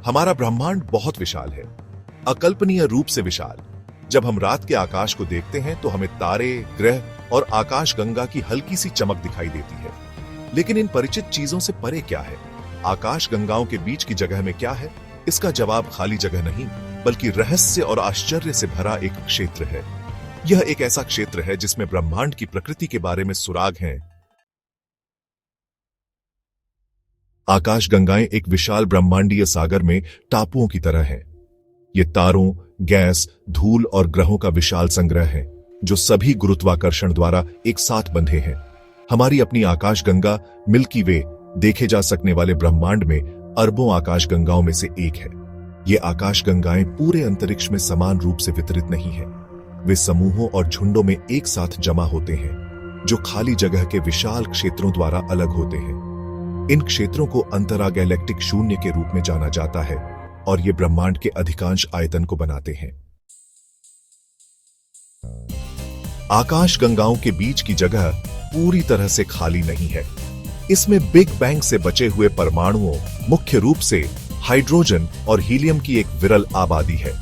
हमारा ब्रह्मांड बहुत विशाल है, अकल्पनीय रूप से विशाल। जब हम रात के आकाश को देखते हैं तो हमें तारे, ग्रह और आकाशगंगा की हल्की सी चमक दिखाई देती है। लेकिन इन परिचित चीजों से परे क्या है? आकाशगंगाओं के बीच की जगह में क्या है? इसका जवाब खाली जगह नहीं, बल्कि रहस्य और आश्चर्य से भरा एक क्षेत्र है। यह एक ऐसा क्षेत्र है जिसमें ब्रह्मांड की प्रकृति के बारे में सुराग हैं। आकाशगंगाएं एक विशाल ब्रह्मांडीय सागर में टापुओं की तरह हैं। ये तारों, गैस, धूल और ग्रहों का विशाल संग्रह है, जो सभी गुरुत्वाकर्षण द्वारा एक साथ बंधे हैं। हमारी अपनी आकाशगंगा मिल्की वे देखे जा सकने वाले ब्रह्मांड में अरबों आकाशगंगाओं में से एक है। ये आकाशगंगाएं पूरे अंतरिक्ष में समान रूप से वितरित नहीं है। वे समूहों और झुंडों में एक साथ जमा होते हैं, जो खाली जगह के विशाल क्षेत्रों द्वारा अलग होते हैं। इन क्षेत्रों को अंतरागैलेक्टिक शून्य के रूप में जाना जाता है और ये ब्रह्मांड के अधिकांश आयतन को बनाते हैं। आकाशगंगाओं के बीच की जगह पूरी तरह से खाली नहीं है। इसमें बिग बैंग से बचे हुए परमाणुओं, मुख्य रूप से हाइड्रोजन और हीलियम की एक विरल आबादी है।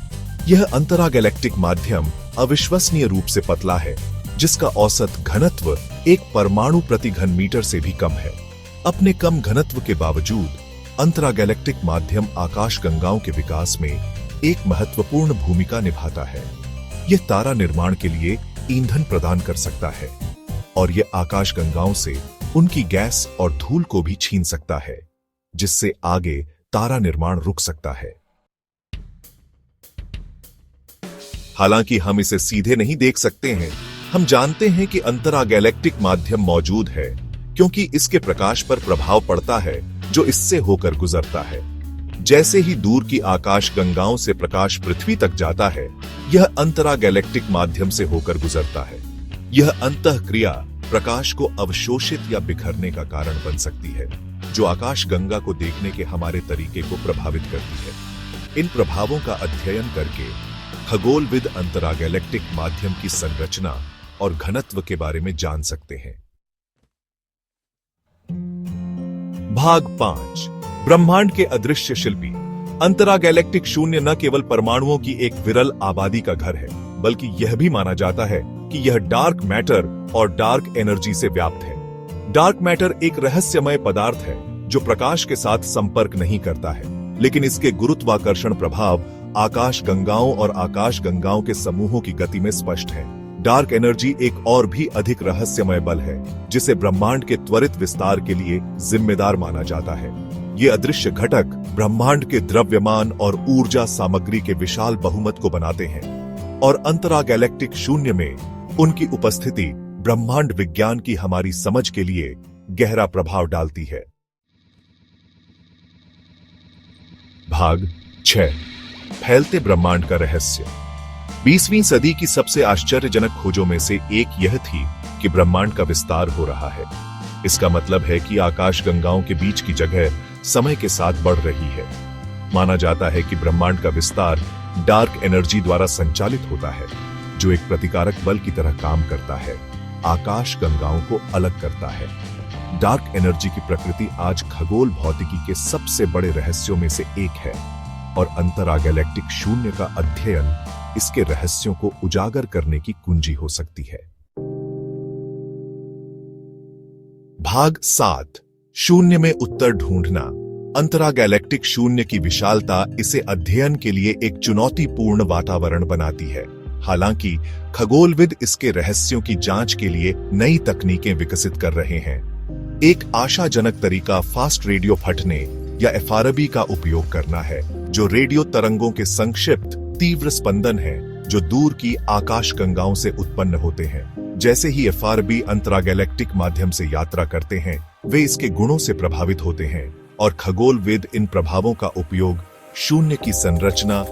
यह अंतरागैलेक्टिक माध्यम अविश्वसनीय रूप से पतला है, जिसका औसत घनत्व एक परमाणु प्रति घन मीटर से भी कम है। अपने कम घनत्व के बावजूद अंतरागैलेक्टिक माध्यम आकाशगंगाओं के विकास में एक महत्वपूर्ण भूमिका निभाता है। यह तारा निर्माण के लिए ईंधन प्रदान कर सकता है और यह आकाशगंगाओं से उनकी गैस और धूल को भी छीन सकता है, जिससे आगे तारा निर्माण रुक सकता है। हालांकि हम इसे सीधे नहीं देख सकते हैं, हम जानते हैं कि अंतरागैलेक्टिक माध्यम मौजूद है क्योंकि इसके प्रकाश पर प्रभाव पड़ता है जो इससे होकर गुजरता है। जैसे ही दूर की आकाशगंगाओं से प्रकाश पृथ्वी तक जाता है, यह अंतरागैलेक्टिक माध्यम से होकर गुजरता है। यह अंतःक्रिया प्रकाश को अवशोषित या बिखरने का कारण बन सकती है, जो आकाशगंगा को देखने के हमारे तरीके को प्रभावित करती है। इन प्रभावों का अध्ययन करके खगोलविद अंतरागैलेक्टिक माध्यम की संरचना और घनत्व के बारे में जान सकते हैं। भाग 5, ब्रह्मांड के अदृश्य शिल्पी। अंतरागैलेक्टिक शून्य न केवल परमाणुओं की एक विरल आबादी का घर है, बल्कि यह भी माना जाता है कि यह डार्क मैटर और डार्क एनर्जी से व्याप्त है। डार्क मैटर एक रहस्यमय पदार्थ है जो प्रकाश के साथ संपर्क नहीं करता है, लेकिन इसके गुरुत्वाकर्षण प्रभाव आकाशगंगाओं और आकाशगंगाओं के समूहों की गति में स्पष्ट है। डार्क एनर्जी एक और भी अधिक रहस्यमय बल है, जिसे ब्रह्मांड के त्वरित विस्तार के लिए जिम्मेदार माना जाता है। ये अदृश्य घटक ब्रह्मांड के द्रव्यमान और ऊर्जा सामग्री के विशाल बहुमत को बनाते हैं और अंतरागैलेक्टिक शून्य में उनकी उपस्थिति ब्रह्मांड विज्ञान की हमारी समझ के लिए गहरा प्रभाव डालती है। भाग 6, फैलते ब्रह्मांड का रहस्य। 20वीं सदी की सबसे आश्चर्यजनक खोजों में से एक यह थी कि ब्रह्मांड का विस्तार हो रहा है। इसका मतलब है कि आकाशगंगाओं के बीच की जगह समय के साथ बढ़ रही है। माना जाता है कि ब्रह्मांड का विस्तार डार्क एनर्जी द्वारा संचालित होता है, जो एक प्रतिकारक बल की तरह काम करता है, आकाशगंगाओं को अलग करता है। डार्क एनर्जी की प्रकृति आज खगोल भौतिकी के सबसे बड़े रहस्यों में से एक है और अंतरागैलेक्टिक शून्य का अध्ययन इसके रहस्यों को उजागर करने की कुंजी हो सकती है। भाग 7, शून्य में उत्तर ढूंढना। अंतरागैलेक्टिक शून्य की विशालता इसे अध्ययन के लिए एक चुनौतीपूर्ण वातावरण बनाती है। हालांकि खगोलविद इसके रहस्यों की जांच के लिए नई तकनीकें विकसित कर रहे हैं। एक आशाजनक तरीका फास्ट रेडियो फटने या एफआरबी का उपयोग करना है, जो रेडियो तरंगों के संक्षिप्त तीव्र स्पंदन है जो दूर की आकाशगंगाओं से उत्पन्न होते हैं। जैसे ही एफआरबी अंतरागैलेक्टिक माध्यम से यात्रा करते हैं, वे इसके गुणों से प्रभावित होते हैं और खगोलविद इन प्रभावों का उपयोग शून्य की संरचना,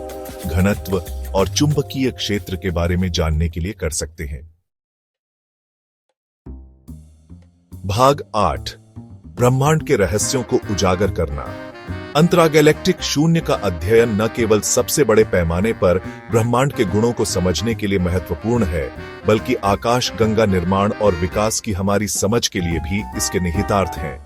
घनत्व और चुंबकीय क्षेत्र के बारे में जानने के लिए कर सकते हैं। भाग 8, ब्रह्मांड के रहस्यों को उजागर करना। अंतरागैलेक्टिक शून्य का अध्ययन न केवल सबसे बड़े पैमाने पर ब्रह्मांड के गुणों को समझने के लिए महत्वपूर्ण है, बल्कि आकाशगंगा निर्माण और विकास की हमारी समझ के लिए भी इसके निहितार्थ हैं।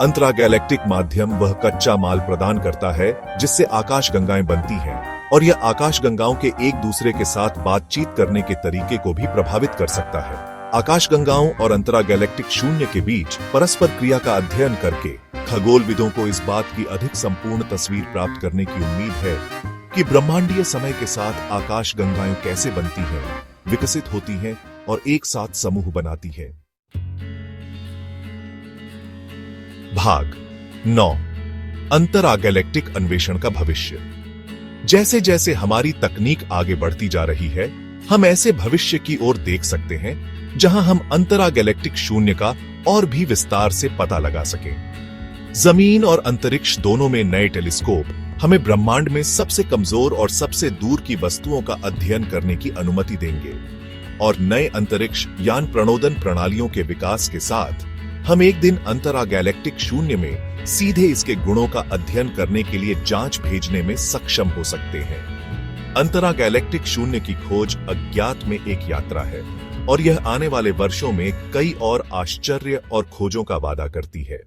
अंतरागैलेक्टिक माध्यम वह कच्चा माल प्रदान करता है जिससे आकाशगंगाएं बनती हैं और यह आकाशगंगाओं के एक दूसरे के साथ बातचीत करने के तरीके को भी प्रभावित कर सकता है। आकाशगंगाओं और अंतरागैलेक्टिक शून्य के बीच परस्पर क्रिया का अध्ययन करके खगोलविदों को इस बात की अधिक संपूर्ण तस्वीर प्राप्त करने की उम्मीद है कि ब्रह्मांडीय समय के साथ आकाशगंगाएं कैसे बनती हैं, विकसित होती हैं और एक साथ समूह बनाती हैं। भाग 9 अंतरागैलेक्टिक अन्वेषण का भविष्य। जैसे जैसे हमारी तकनीक आगे बढ़ती जा रही है, हम ऐसे भविष्य की ओर देख सकते हैं जहां हम अंतरागैलेक्टिक शून्य का और भी विस्तार से पता लगा सकें। जमीन और अंतरिक्ष दोनों में नए टेलीस्कोप हमें ब्रह्मांड में सबसे कमजोर और सबसे दूर की वस्तुओं का अध्ययन करने की अनुमति देंगे और नए अंतरिक्ष यान प्रणोदन प्रणालियों के विकास के साथ हम एक दिन अंतरागैलेक्टिक शून्य में सीधे इसके गुणों का अध्ययन करने के लिए जांच भेजने में सक्षम हो सकते हैं। अंतरागैलेक्टिक शून्य की खोज अज्ञात में एक यात्रा है और यह आने वाले वर्षों में कई और आश्चर्य और खोजों का वादा करती है।